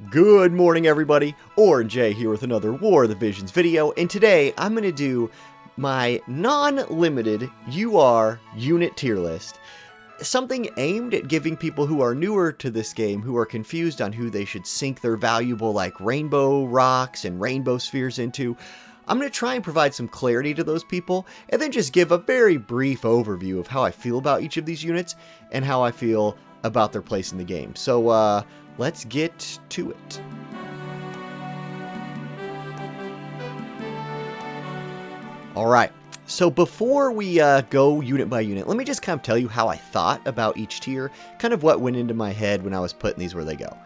Good morning, everybody. Ouronnj here with another War of the Visions video, and today I'm going to do my non-limited UR unit tier list. Something aimed at giving people who are newer to this game, who are confused on who they should sink their valuable rainbow rocks and rainbow spheres into. I'm going to try and provide some clarity to those people, and then just give a very brief overview of how I feel about each of these units, and how I feel about their place in the game. So, let's get to it. Alright, so before we go unit by unit, let me just kind of tell you how I thought about each tier, kind of what went into my head when I was putting these where they go.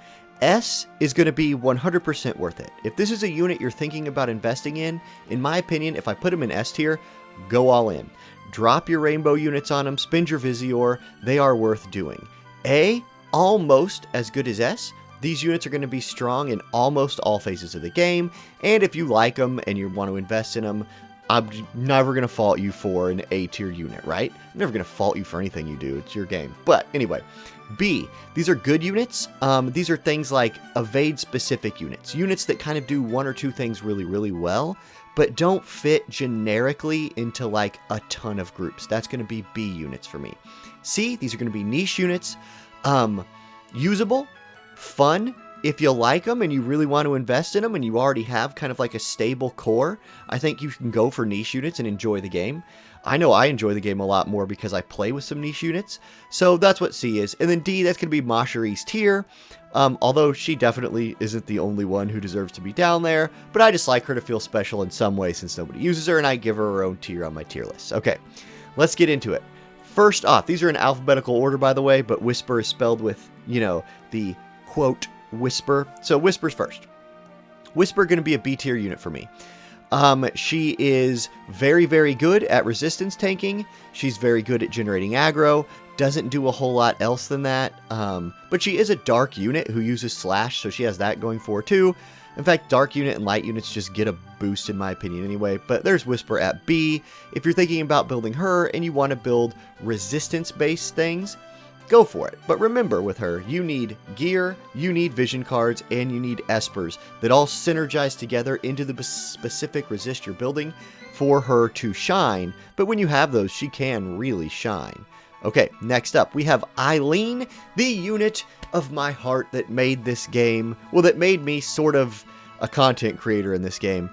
S is going to be 100% worth it. If this is a unit you're thinking about investing in my opinion, if I put them in S tier, go all in. Drop your rainbow units on them, spend your Visior, they are worth doing. A, almost as good as S. These units are going to be strong in almost all phases of the game, and if you like them and you want to invest in them, I'm never going to fault you for an A tier unit, right? I'm never going to fault you for anything you do. It's your game. But anyway, B, these are good units. These are things like evade specific units. Units that kind of do one or two things really, really well, but don't fit generically into a ton of groups. That's going to be B units for me. C, these are going to be niche units. Usable, fun, if you like them and you really want to invest in them and you already have kind of a stable core, I think you can go for niche units and enjoy the game. I know I enjoy the game a lot more because I play with some niche units, so that's what C is. And then D, that's going to be Mashery's tier, although she definitely isn't the only one who deserves to be down there, but I just like her to feel special in some way since nobody uses her, and I give her own tier on my tier list. Okay, let's get into it. First off, these are in alphabetical order, by the way, but Whisper is spelled with, the quote Whisper. So Whisper's first. Whisper going to be a B tier unit for me. She is very, very good at resistance tanking. She's very good at generating aggro. Doesn't do a whole lot else than that. But she is a dark unit who uses slash, so she has that going for her too. In fact, dark unit and light units just get a boost in my opinion anyway, but there's Whisper at B. If you're thinking about building her and you want to build resistance-based things, go for it. But remember with her, you need gear, you need vision cards, and you need espers that all synergize together into the specific resist you're building for her to shine. But when you have those, she can really shine. Okay, next up, we have Eileen, the unit of my heart that made this game, well, that made me sort of a content creator in this game.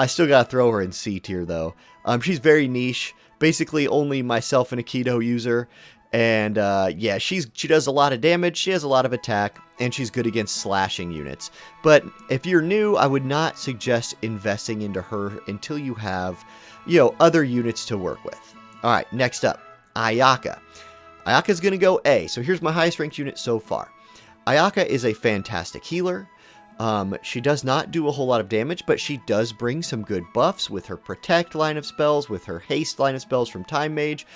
I still gotta throw her in C tier, though. She's very niche, basically only myself and a Keto user, and yeah, she does a lot of damage, she has a lot of attack, and she's good against slashing units. But if you're new, I would not suggest investing into her until you have, other units to work with. Alright, next up. Ayaka. Ayaka's going to go A. So here's my highest ranked unit so far. Ayaka is a fantastic healer. She does not do a whole lot of damage, but she does bring some good buffs with her Protect line of spells, with her Haste line of spells from Time Mage.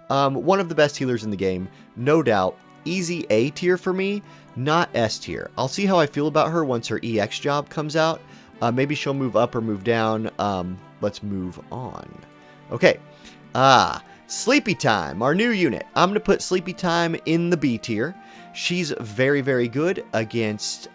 One of the best healers in the game, no doubt. Easy A tier for me, not S tier. I'll see how I feel about her once her EX job comes out. Maybe she'll move up or move down. Let's move on. Okay. Sleepy Time, our new unit. I'm going to put Sleepy Time in the B tier. She's very, very good against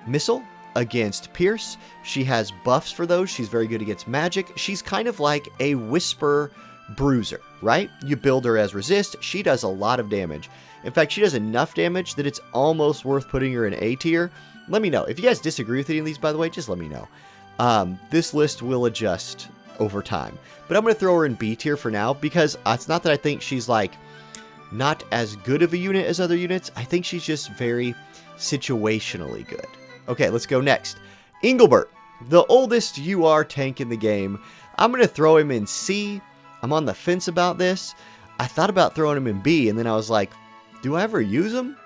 Missile, against Pierce. She has buffs for those. She's very good against magic. She's kind of like a Whisper bruiser, right? You build her as resist. She does a lot of damage. In fact, she does enough damage that it's almost worth putting her in A tier. Let me know. If you guys disagree with any of these, by the way, just let me know. This list will adjust over time. But I'm going to throw her in B tier for now because it's not that I think she's not as good of a unit as other units. I think she's just very situationally good. Okay, let's go next. Inglebert, the oldest UR tank in the game. I'm going to throw him in C. I'm on the fence about this. I thought about throwing him in B, and then I was like, do I ever use him?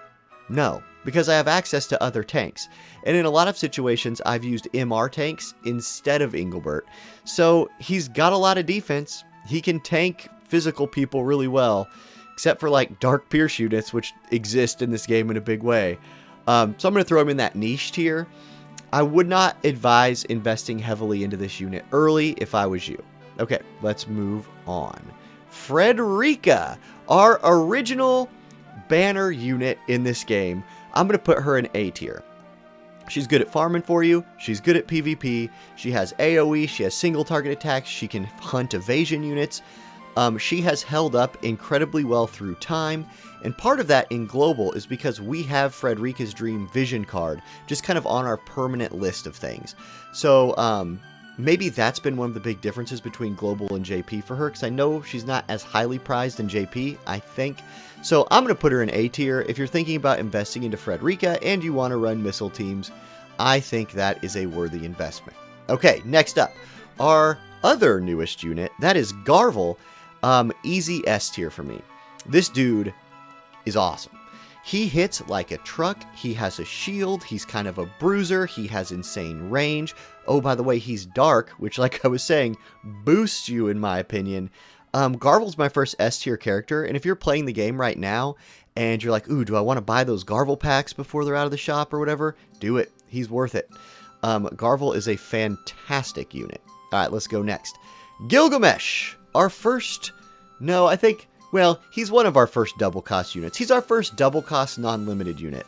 No, because I have access to other tanks. And in a lot of situations, I've used MR tanks instead of Inglebert. So he's got a lot of defense. He can tank physical people really well, except for Dark Pierce units, which exist in this game in a big way. So I'm going to throw him in that niche tier. I would not advise investing heavily into this unit early if I was you. Okay, let's move on. Frederica, our original banner unit in this game. I'm going to put her in A tier. She's good at farming for you. She's good at PvP. She has AoE. She has single target attacks. She can hunt evasion units. She has held up incredibly well through time. And part of that in Global is because we have Frederica's Dream Vision card just kind of on our permanent list of things. So maybe that's been one of the big differences between Global and JP for her, because I know she's not as highly prized in JP, I think. So I'm going to put her in A tier. If you're thinking about investing into Frederica and you want to run missile teams, I think that is a worthy investment. Okay, next up, our other newest unit, that is Garvel. Easy S tier for me. This dude is awesome. He hits like a truck. He has a shield. He's kind of a bruiser. He has insane range. Oh, by the way, he's dark, which, like I was saying, boosts you, in my opinion. Garvel's my first S tier character, and if you're playing the game right now and you're like, ooh, do I want to buy those Garvel packs before they're out of the shop or whatever? Do it. He's worth it. Garvel is a fantastic unit. All right, let's go next. Gilgamesh, our first... No, I think... Well, he's one of our first double cost units. He's our first double cost non-limited unit.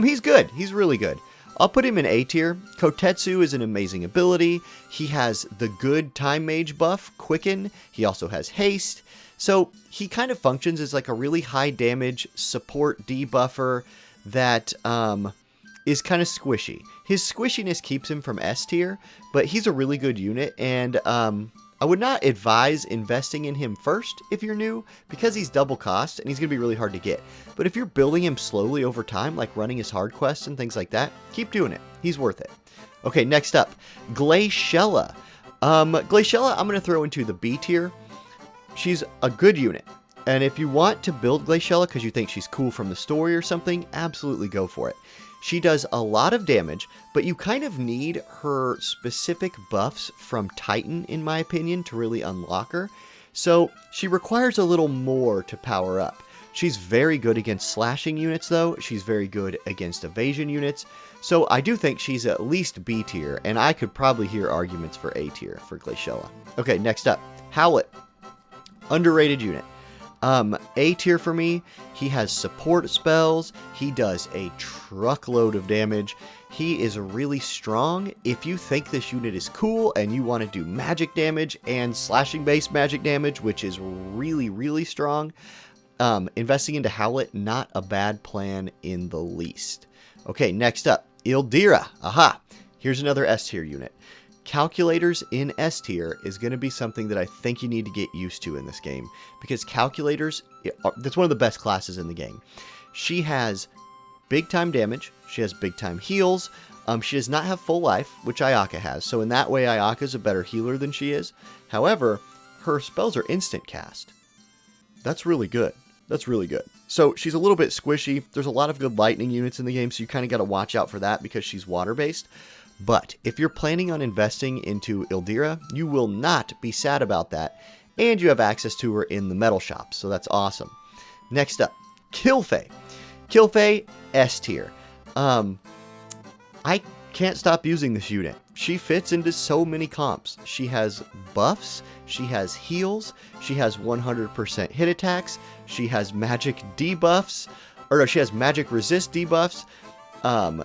He's good. He's really good. I'll put him in A tier. Kotetsu is an amazing ability. He has the good Time Mage buff, Quicken. He also has Haste. So he kind of functions as like a really high damage support debuffer that is kind of squishy. His squishiness keeps him from S tier, but he's a really good unit, and I would not advise investing in him first if you're new, because he's double cost and he's going to be really hard to get. But if you're building him slowly over time, like running his hard quests and things like that, keep doing it. He's worth it. Okay, next up, Glay Shella. Glay Shella I'm going to throw into the B tier. She's a good unit. And if you want to build Glay Shella because you think she's cool from the story or something, absolutely go for it. She does a lot of damage, but you kind of need her specific buffs from Titan, in my opinion, to really unlock her. So she requires a little more to power up. She's very good against slashing units, though. She's very good against evasion units. So I do think she's at least B tier, and I could probably hear arguments for A tier for Glay Shella. Okay, next up, Howlet. Underrated unit. A tier for me. He has support spells. He does a truckload of damage. He is really strong. If you think this unit is cool and you want to do magic damage and slashing based magic damage, which is really, really strong, investing into Howlet, not a bad plan in the least. Okay, next up, Ildira. Aha! Here's another S tier unit. Calculators in S tier is going to be something that I think you need to get used to in this game, because calculators, that's one of the best classes in the game. She has big time damage, she has big time heals, she does not have full life, which Ayaka has, so in that way Ayaka is a better healer than she is. However, her spells are instant cast. That's really good. That's really good. So she's a little bit squishy. There's a lot of good lightning units in the game, so you kind of got to watch out for that because she's water based. But if you're planning on investing into Ildira, you will not be sad about that, and you have access to her in the metal shop, so that's awesome. Next up, Kilfei. Kilfei, S tier. I can't stop using this unit. She fits into so many comps. She has buffs, she has heals, she has 100% hit attacks, she has magic debuffs, or no, she has magic resist debuffs,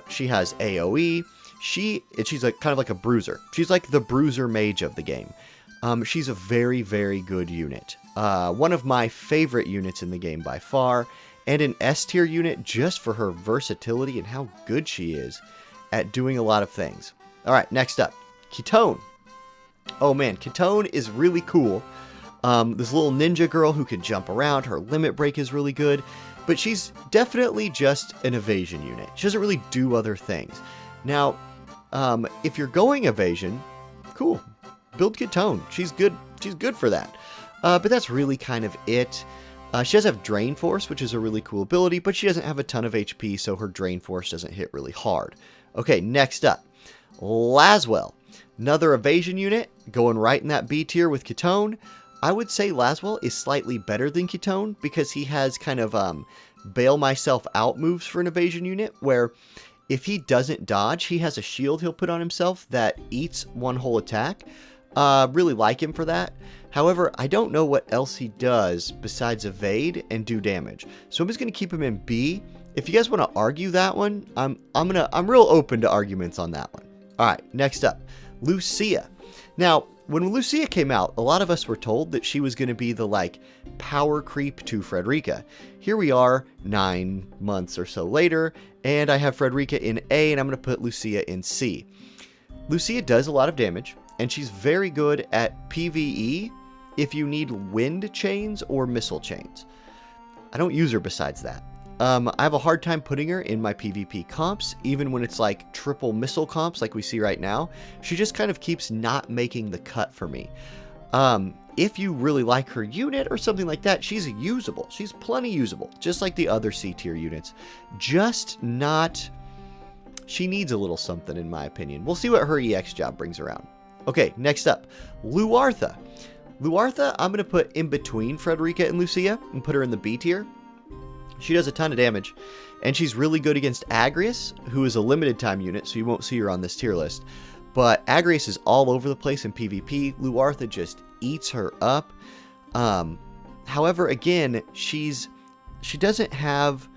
she has AoE. She's like kind of like a bruiser. She's like the bruiser mage of the game. She's a very, very good unit. One of my favorite units in the game by far, and an S tier unit just for her versatility and how good she is at doing a lot of things. All right, next up, Ketone. Oh man, Ketone is really cool. This little ninja girl who can jump around. Her limit break is really good, but she's definitely just an evasion unit. She doesn't really do other things. Now, if you're going evasion, cool. Build Ketone. She's good. She's good for that. But that's really kind of it. She does have Drain Force, which is a really cool ability, but she doesn't have a ton of HP, so her Drain Force doesn't hit really hard. Okay, next up, Laswell. Another evasion unit, going right in that B tier with Ketone. I would say Laswell is slightly better than Ketone because he has kind of bail myself out moves for an evasion unit, where if he doesn't dodge, he has a shield he'll put on himself that eats one whole attack. Really like him for that. However, I don't know what else he does besides evade and do damage. So I'm just going to keep him in B if you guys want to argue that one, I'm real open to arguments on that one. All right, next up, Lucia. Now, when Lucia came out, a lot of us were told that she was going to be the like power creep to Frederica. Here we are 9 months or so later, and I have Frederica in A, and I'm going to put Lucia in C. Lucia does a lot of damage, and she's very good at PvE if you need wind chains or missile chains. I don't use her besides that. I have a hard time putting her in my PvP comps, even when it's like triple missile comps like we see right now. She just kind of keeps not making the cut for me. If you really like her unit or something like that, she's usable. She's plenty usable, just like the other C tier units. Just not... She needs a little something, in my opinion. We'll see what her EX job brings around. Okay, next up, Luartha. Luartha, I'm going to put in between Frederica and Lucia and put her in the B tier. She does a ton of damage, and she's really good against Agrius, who is a limited time unit, so you won't see her on this tier list. But Agrius is all over the place in PvP. Luartha just eats her up. However, again, she doesn't have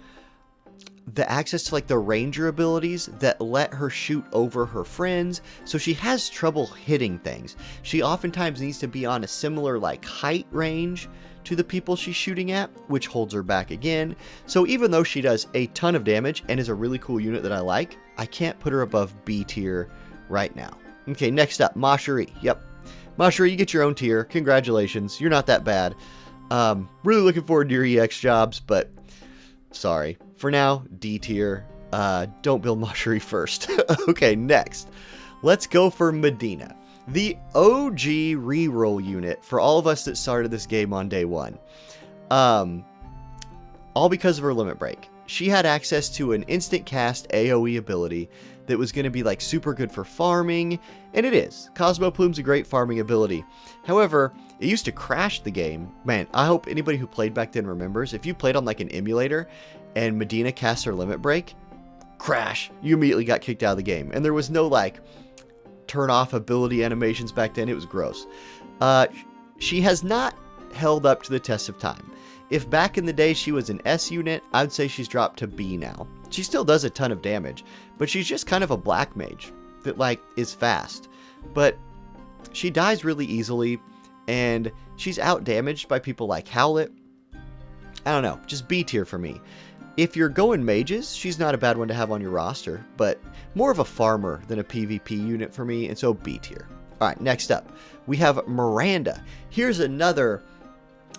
the access to like the ranger abilities that let her shoot over her friends, so she has trouble hitting things. She oftentimes needs to be on a similar like height range to the people she's shooting at, which holds her back again. So even though she does a ton of damage and is a really cool unit that I like, I can't put her above B tier right now. Okay, next up, Mashery. Yep, Mashery, you get your own tier. Congratulations, you're not that bad. Really looking forward to your EX jobs, but sorry. For now, D tier. Don't build Mashery first. Okay, next. Let's go for Medina. The OG reroll unit for all of us that started this game on day one. All because of her limit break. She had access to an instant cast AoE ability that was going to be like super good for farming, and it is. Cosmo Plume's a great farming ability. However, it used to crash the game. Man, I hope anybody who played back then remembers. If you played on like an emulator and Medina cast her limit break, crash, you immediately got kicked out of the game. And there was no like turn off ability animations back then. It was gross. She has not held up to the test of time. If back in the day she was an S unit, I'd say she's dropped to B now. She still does a ton of damage, but she's just kind of a black mage that like is fast. But she dies really easily, and she's out damaged by people like Howlet. I don't know, just B tier for me. If you're going mages, she's not a bad one to have on your roster, but more of a farmer than a PvP unit for me, and so B tier. Alright, next up, we have Miranda. Here's another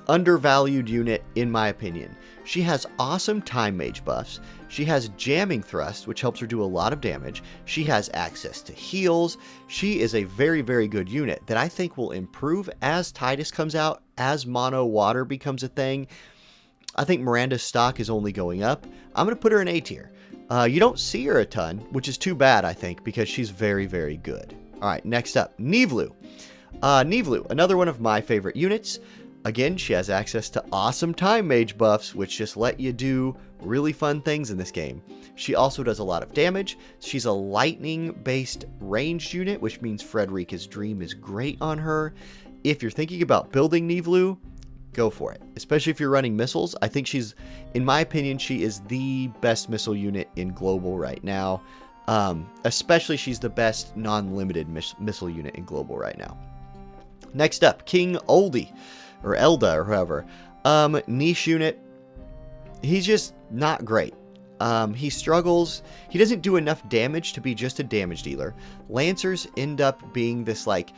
undervalued unit in my opinion. She has awesome time mage buffs. She has jamming thrust, which helps her do a lot of damage. She has access to heals. She is a very, very good unit that I think will improve as Titus comes out, as mono water becomes a thing. I think Miranda's stock is only going up. I'm going to put her in A tier. You don't see her a ton, which is too bad, I think, because she's very, very good. All right, next up, Nivlu. Nivlu, another one of my favorite units. Again, she has access to awesome time mage buffs, which just let you do really fun things in this game. She also does a lot of damage. She's a lightning-based ranged unit, which means Frederica's Dream is great on her. If you're thinking about building Nivlu, go for it. Especially if you're running missiles. I think she's, in my opinion, she is the best missile unit in global right now. Especially she's the best non-limited missile unit in global right now. Next up, King Oldie, or Elda, or whoever. Niche unit. He's just not great. He struggles. He doesn't do enough damage to be just a damage dealer. Lancers end up being this like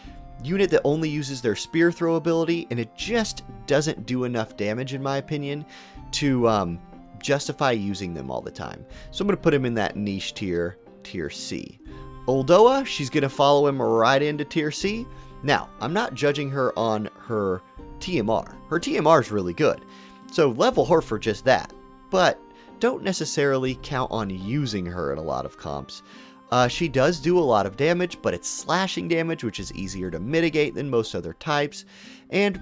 unit that only uses their spear throw ability, and it just doesn't do enough damage in my opinion to justify using them all the time. So I'm going to put him in that niche tier, tier C. Oldoa, she's going to follow him right into tier C. Now, I'm not judging her on her TMR. Her TMR is really good, so level her for just that, but don't necessarily count on using her in a lot of comps. She does do a lot of damage, but it's slashing damage, which is easier to mitigate than most other types, and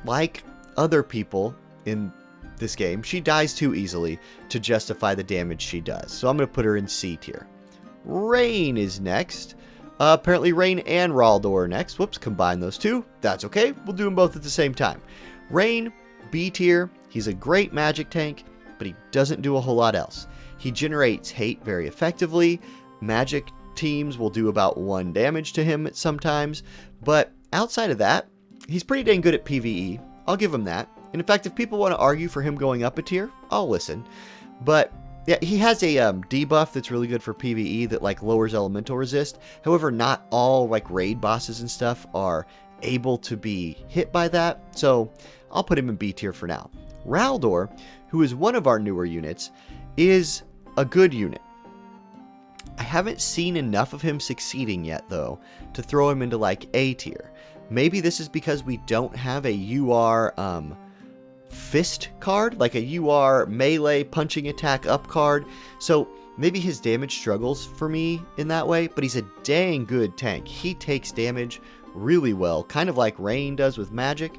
like other people in this game, she dies too easily to justify the damage she does, so I'm going to put her in C tier. Rain is next. Apparently Rain and Raldor are next. Whoops, combine those two. That's okay. We'll do them both at the same time. Rain, B tier. He's a great magic tank, but he doesn't do a whole lot else. He generates hate very effectively. Magic teams will do about 1 damage to him sometimes. But outside of that, he's pretty dang good at PvE. I'll give him that. And in fact, if people want to argue for him going up a tier, I'll listen. But yeah, he has a debuff that's really good for PvE that like lowers elemental resist. However, not all like raid bosses and stuff are able to be hit by that. So I'll put him in B tier for now. Raldor, who is one of our newer units, is a good unit. I haven't seen enough of him succeeding yet, though, to throw him into like A tier. Maybe this is because we don't have a UR fist card, like a UR melee punching attack up card. So maybe his damage struggles for me in that way, but he's a dang good tank. He takes damage really well, kind of like Rain does with magic.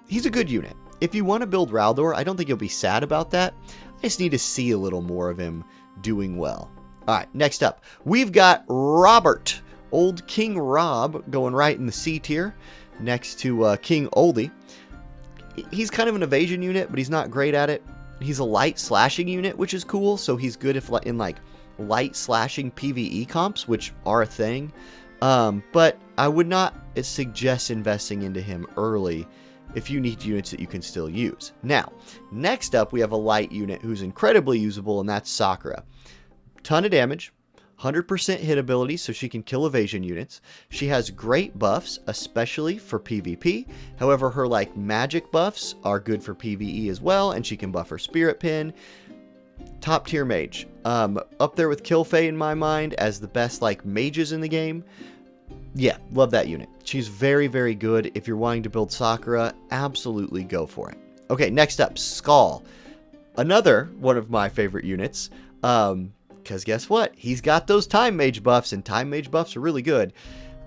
He's a good unit. If you want to build Raldor, I don't think you'll be sad about that. I just need to see a little more of him doing well. Alright, next up, we've got Robert. Old King Rob going right in the C tier next to King Oldie. He's kind of an evasion unit, but he's not great at it. He's a light slashing unit, which is cool, so he's good if in like light slashing PvE comps, which are a thing. But I would not suggest investing into him early if you need units that you can still use. Now, next up, we have a light unit who's incredibly usable, and that's Sakura. Ton of damage, 100% hit ability, so she can kill evasion units. She has great buffs, especially for PvP. However, her like magic buffs are good for PvE as well, and she can buff her spirit pin. Top tier mage. Up there with Kilfei in my mind as the best like mages in the game. Yeah, love that unit. She's very, very good. If you're wanting to build Sakura, absolutely go for it. Okay, next up, Skull. Another one of my favorite units. Because guess what? He's got those time mage buffs, and time mage buffs are really good.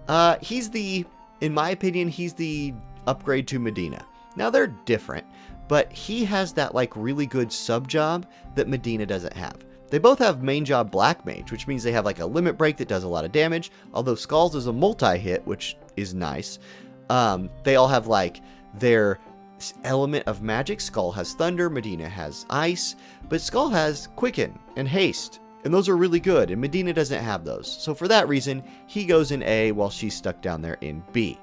In my opinion, he's the upgrade to Medina. Now, they're different, but he has that like really good sub job that Medina doesn't have. They both have main job Black Mage, which means they have like a limit break that does a lot of damage, although Skull's is a multi-hit, which is nice. They all have like their element of magic. Skull has Thunder, Medina has Ice, but Skull has Quicken and Haste, and those are really good, and Medina doesn't have those. So for that reason, he goes in A while she's stuck down there in B.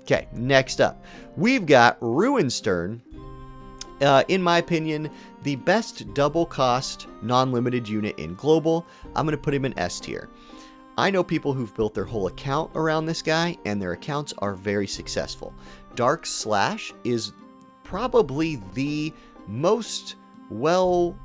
Okay, next up, we've got Ruinstern. In my opinion, the best double cost non-limited unit in global. I'm going to put him in S tier. I know people who've built their whole account around this guy, and their accounts are very successful. Dark Slash is probably the most well-rounded,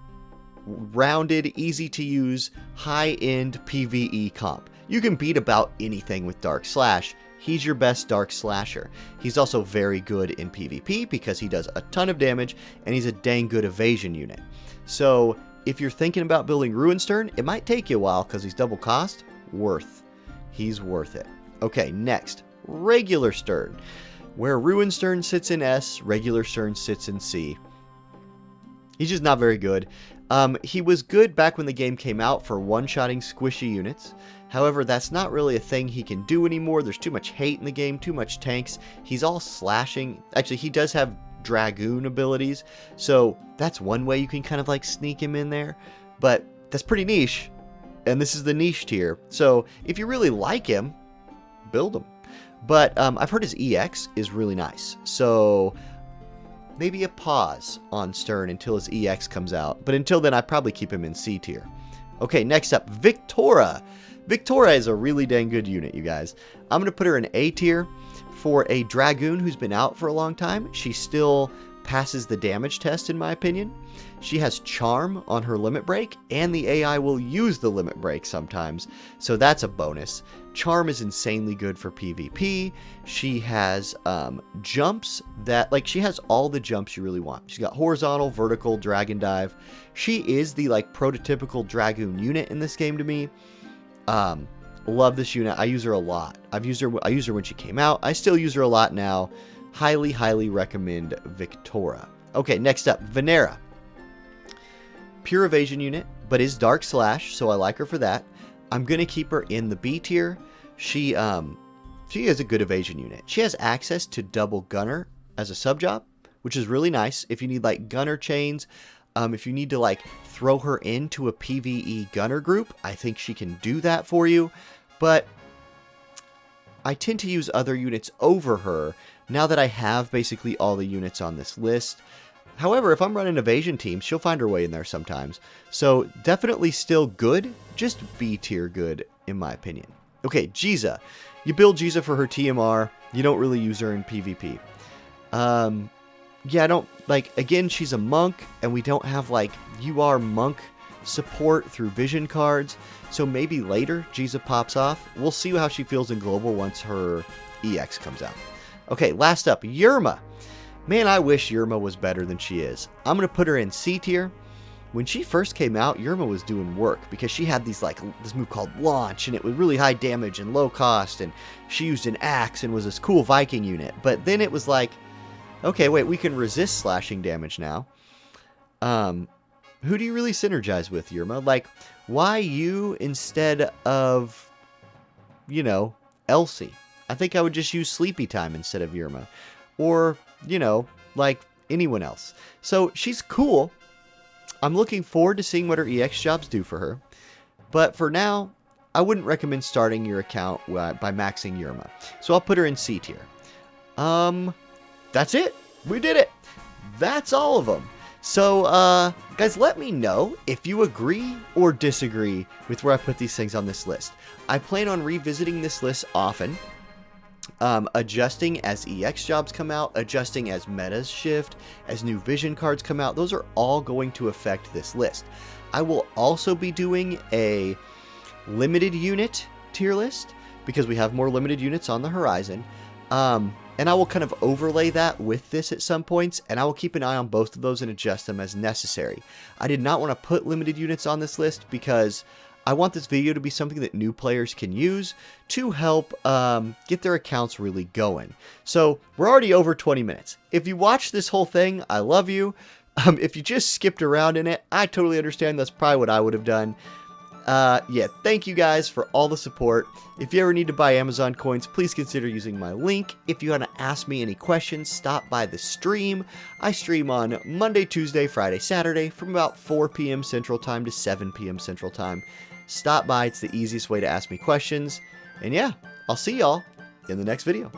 easy-to-use, high-end PvE comp. You can beat about anything with Dark Slash. He's your best Dark Slasher. He's also very good in PvP because he does a ton of damage, and he's a dang good evasion unit. So if you're thinking about building Ruinstern, it might take you a while because he's double cost. He's worth it. Okay, next, Regular Stern. Where Ruinstern sits in S, Regular Stern sits in C. He's just not very good. He was good back when the game came out for one-shotting squishy units. However, that's not really a thing he can do anymore. There's too much hate in the game, too much tanks. He's all slashing. Actually, he does have Dragoon abilities, so that's one way you can kind of like sneak him in there. But that's pretty niche, and this is the niche tier. So if you really like him, build him. But I've heard his EX is really nice, so maybe a pause on Stern until his EX comes out. But until then, I'd probably keep him in C tier. Okay, next up, Victora. Victoria is a really dang good unit, you guys. I'm going to put her in A tier. For a Dragoon who's been out for a long time, she still passes the damage test, in my opinion. She has Charm on her limit break, and the AI will use the limit break sometimes, so that's a bonus. Charm is insanely good for PvP. She has jumps that, like, she has all the jumps you really want. She's got horizontal, vertical, dragon dive. She is the, like, prototypical Dragoon unit in this game to me. Love this unit. I use her a lot. I used her when she came out. I still use her a lot now. Highly, highly recommend Victora. Okay, next up, Venera. Pure evasion unit, but is Dark Slash, so I like her for that. I'm going to keep her in the B tier. She is a good evasion unit. She has access to double gunner as a sub job, which is really nice if you need like gunner chains. If you need to like throw her into a PvE gunner group, I think she can do that for you. But I tend to use other units over her now that I have basically all the units on this list. However, if I'm running evasion teams, she'll find her way in there sometimes. So definitely still good, just B tier good in my opinion. Okay, Giza. You build Giza for her TMR. You don't really use her in PvP. Yeah, I don't, like, again, she's a monk, and we don't have, like, UR monk support through vision cards. So maybe later Giza pops off. We'll see how she feels in global once her EX comes out. Okay, last up, Yerma. Man, I wish Yerma was better than she is. I'm going to put her in C tier. When she first came out, Yerma was doing work because she had these this move called Launch, and it was really high damage and low cost, and she used an axe and was this cool Viking unit. But then it was like, okay, wait, we can resist slashing damage now. Who do you really synergize with, Yerma? Like, why you instead of, you know, Elsie? I think I would just use Sleepy Time instead of Yerma. Or, you know, like anyone else. So she's cool. I'm looking forward to seeing what her EX jobs do for her. But for now, I wouldn't recommend starting your account by maxing Yerma. So I'll put her in C tier. That's it. We did it. That's all of them. So, guys, let me know if you agree or disagree with where I put these things on this list. I plan on revisiting this list often. Adjusting as EX jobs come out, adjusting as metas shift, as new vision cards come out. Those are all going to affect this list. I will also be doing a limited unit tier list because we have more limited units on the horizon. And I will kind of overlay that with this at some points, and I will keep an eye on both of those and adjust them as necessary. I did not want to put limited units on this list because I want this video to be something that new players can use to help get their accounts really going. So we're already over 20 minutes. If you watched this whole thing, I love you. If you just skipped around in it, I totally understand. That's probably what I would have done. Yeah, thank you guys for all the support. If you ever need to buy Amazon coins, please consider using my link. If you want to ask me any questions, stop by the stream. I stream on Monday, Tuesday, Friday, Saturday from about 4 p.m. Central Time to 7 p.m. Central Time. Stop by. It's the easiest way to ask me questions. And yeah, I'll see y'all in the next video.